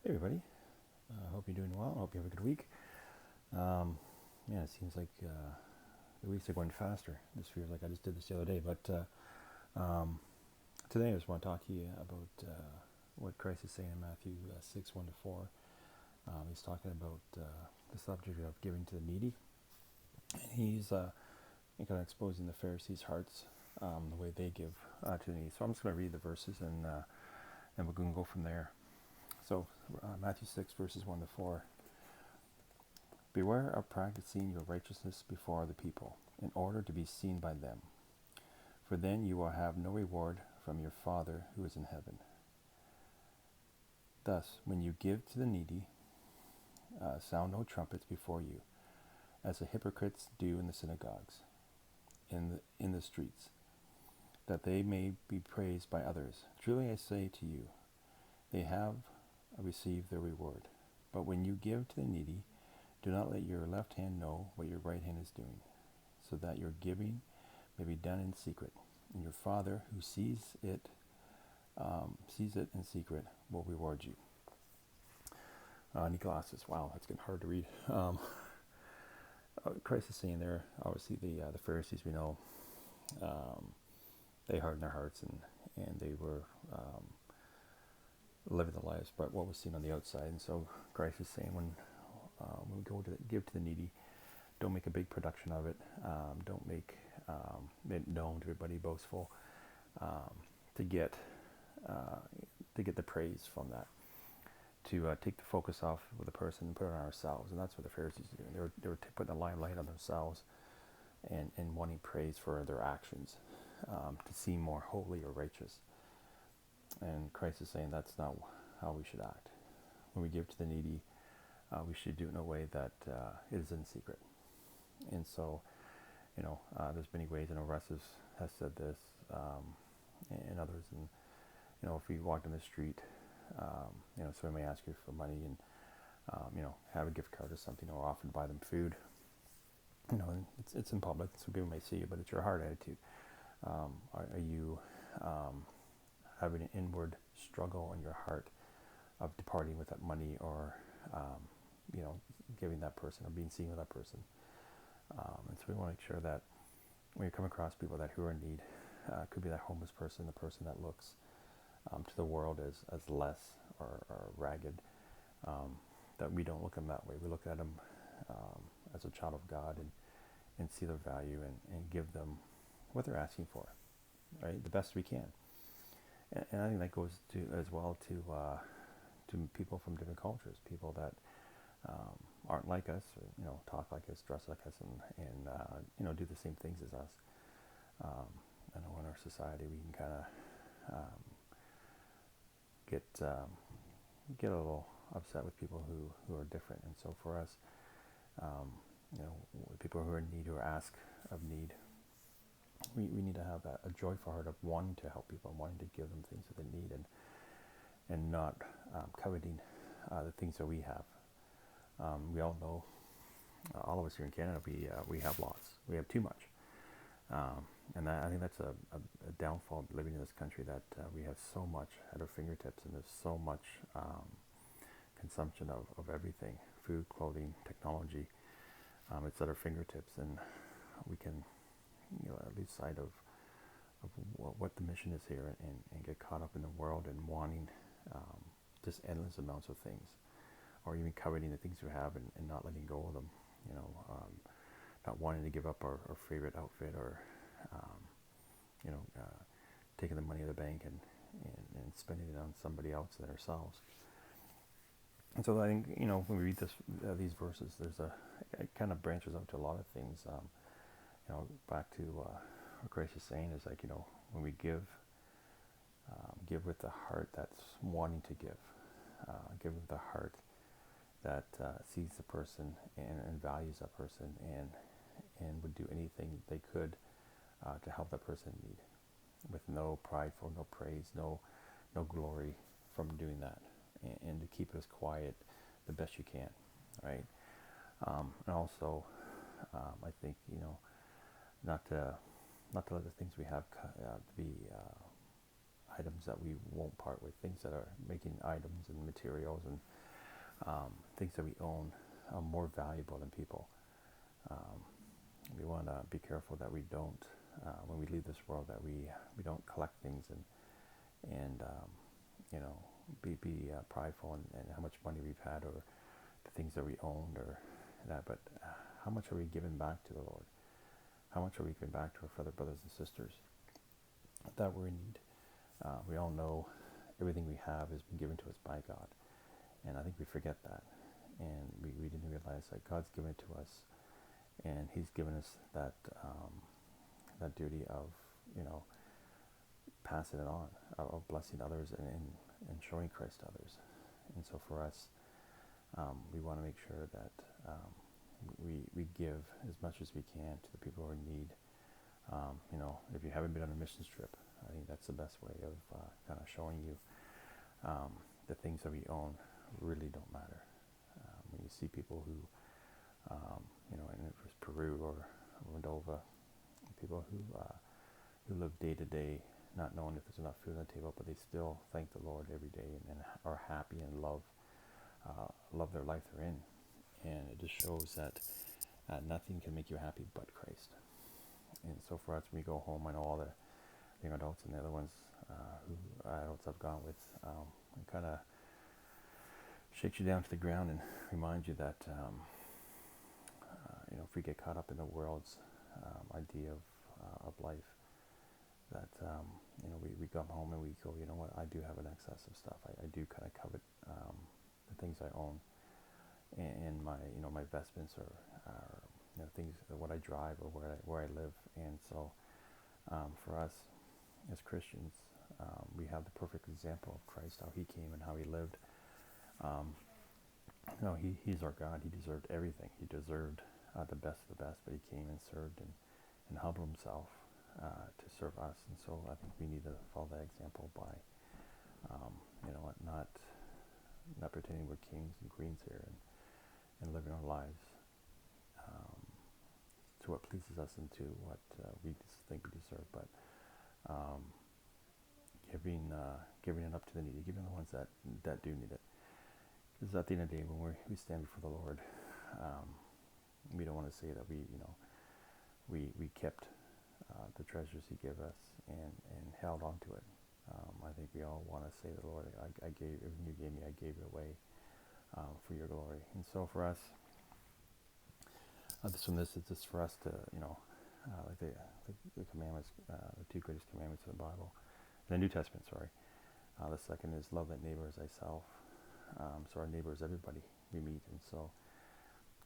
Hey everybody, hope you're doing well. I hope you have a good week. Yeah, it seems like the weeks are going faster. This feels like I just did this the other day, but today I just want to talk to you about what Christ is saying in Matthew 6, 1 to 4. He's talking about the subject of giving to the needy, and he's kind of exposing the Pharisees' hearts, the way they give to the needy. So I'm just going to read the verses and we're going to go from there. So Matthew 6, verses 1 to 4. Beware of practicing your righteousness before other people, in order to be seen by them. For then you will have no reward from your Father who is in heaven. Thus, when you give to the needy, sound no trumpets before you, as the hypocrites do in the synagogues, in the streets, that they may be praised by others. Truly I say to you, they have received their reward. But when you give to the needy, do not let your left hand know what your right hand is doing, so that your giving may be done in secret. And your Father, who sees it in secret, will reward you. Any glasses? Wow, that's getting hard to read. Christ is saying there, obviously the Pharisees, we know, they hardened their hearts and they were living the lives, but what was seen on the outside. And so Christ is saying when we go to give to the needy, don't make a big production of it. Don't make it known to everybody, boastful, to get the praise from that. To take the focus off of the person and put it on ourselves, and that's what the Pharisees do. They were putting a limelight on themselves and wanting praise for their actions, to seem more holy or righteous. And Christ is saying that's not how we should act. When we give to the needy, we should do it in a way that it is in secret. And so, there's many ways. I know Russ has said this, and others. And if we walked in the street, someone may ask you for money, and have a gift card or something, or offer to buy them food. And it's in public, so people may see you, but it's your heart attitude. Are you having an inward struggle in your heart of departing with that money, or giving that person, or being seen with that person? And so we want to make sure that when you come across people who are in need, could be that homeless person, the person that looks to the world as less or ragged, that we don't look at them that way. We look at them as a child of God, and see their value, and give them what they're asking for, right? The best we can. And I think that goes to as well to people from different cultures, people that aren't like us, or talk like us, dress like us, and do the same things as us. I know in our society we can kind of get a little upset with people who are different, and so for us, people who are in need, who ask of need, we need to have a joyful heart of wanting to help people, and wanting to give them things that they need, and not coveting the things that we have. We all know, all of us here in Canada, we have lots. We have too much. And I think that's a downfall of living in this country, that we have so much at our fingertips, and there's so much consumption of everything: food, clothing, technology. It's at our fingertips, and we can lose sight of what the mission is here, and get caught up in the world, and wanting just endless amounts of things, or even coveting the things we have, and not letting go of them. Not wanting to give up our favorite outfit, or taking the money of the bank and spending it on somebody else than ourselves. And so I think when we read these verses, it kind of branches out to a lot of things. Back to what Christ is saying is when we give with the heart that's wanting to give, give with the heart that sees the person and values that person, and would do anything they could to help that person in need, with no pride, for no praise, no glory from doing that, and to keep it as quiet the best you can, right? And also, I think not to let the things we have be items that we won't part with, things that are making items and materials and things that we own more valuable than people. Um, we want to be careful that we don't, when we leave this world, that we don't collect things and you know, be prideful and how much money we've had or the things that we owned or that. But how much are we giving back to the Lord? How much are we giving back to our fellow brothers and sisters that we're in need? We all know everything we have has been given to us by God, and I think we forget that, and we didn't realize that God's given it to us, and He's given us that that duty of, you know, passing it on, of blessing others and showing Christ to others. And so for us, we want to make sure that we give as much as we can to the people who are in need. You know, if you haven't been on a missions trip, I think that's the best way of kind of showing you the things that we own really don't matter. When you see people who, you know, and it was Peru or Moldova, people who live day to day, not knowing if there's enough food on the table, but they still thank the Lord every day and are happy and love their life they're in. And it just shows that nothing can make you happy but Christ. And so for us, when we go home, I know all the young adults and the other ones who adults I've gone with, it kind of shakes you down to the ground and reminds you that, you know, if we get caught up in the world's idea of life, that, you know, we come home and we go, you know what, I do have an excess of stuff. I do kind of covet the things I own, and my, you know, my investments or you know, things, what I drive or where I live. And so for us as Christians, we have the perfect example of Christ, how He came and how He lived. You know, He's our God. He deserved everything. He deserved the best of the best, but He came and served and humbled Himself to serve us. And so I think we need to follow that example by, you know, not pretending we're kings and queens here and living our lives to what pleases us and to what we think we deserve, but giving it up to the needy, giving the ones that do need it. Because at the end of the day, when we stand before the Lord, we don't want to say that we kept the treasures He gave us and held on to it. I think we all want to say to the Lord, I gave everything You gave me, I gave it away for Your glory. And so for us, this is just for us to, you know, like the commandments, the two greatest commandments of the Bible, the New Testament, sorry. The second is love thy neighbor as thyself. So our neighbor is everybody we meet, and so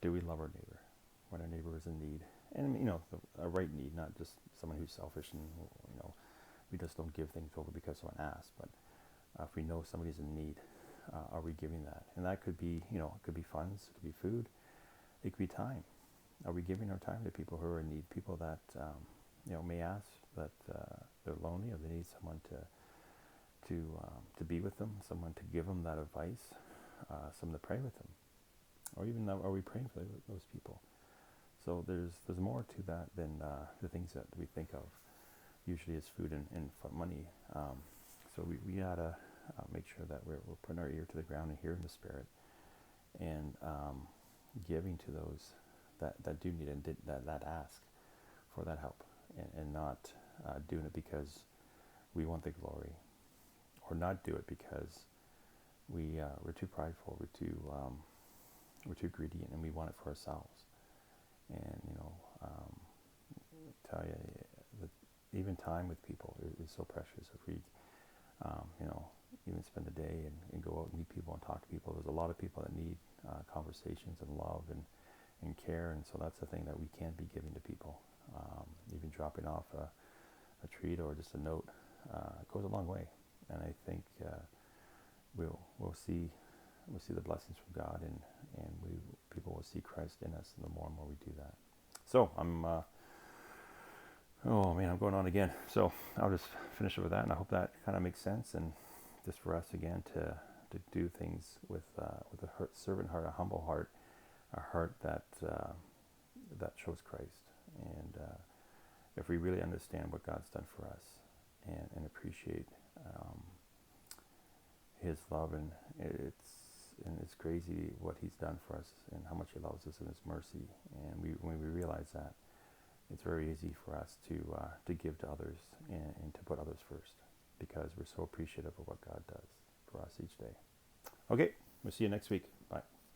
do we love our neighbor when our neighbor is in need? And, you know, a right need, not just someone who's selfish and, you know, we just don't give things over because someone asked, but if we know somebody's in need, are we giving that? And that could be, you know, it could be funds, it could be food, it could be time. Are we giving our time to people who are in need, people that, you know, may ask that they're lonely or they need someone to be with them, someone to give them that advice, someone to pray with them, or even are we praying for those people? So there's more to that than the things that we think of usually as food and money. So we gotta make sure that we're putting our ear to the ground and hearing the Spirit and giving to those that do need it and that ask for that help, and not doing it because we want the glory, or not do it because we're too prideful, we're too greedy, and we want it for ourselves. And, you know, tell you that even time with people is so precious. If we, you know, even spend a day and go out and meet people and talk to people, there's a lot of people that need conversations and love and care, and so that's the thing that we can be giving to people. Even dropping off a treat or just a note goes a long way, and I think we'll see the blessings from God, and people will see Christ in us, and the more and more we do that. So I'm going on again. So I'll just finish it with that, and I hope that kind of makes sense, and just for us again to do things with a servant heart, a humble heart, a heart that shows Christ. And if we really understand what God's done for us and appreciate um, His love, and it's crazy what He's done for us and how much He loves us in His mercy. And when we realize that, it's very easy for us to give to others and to put others first, because we're so appreciative of what God does for us each day. Okay, we'll see you next week. Bye.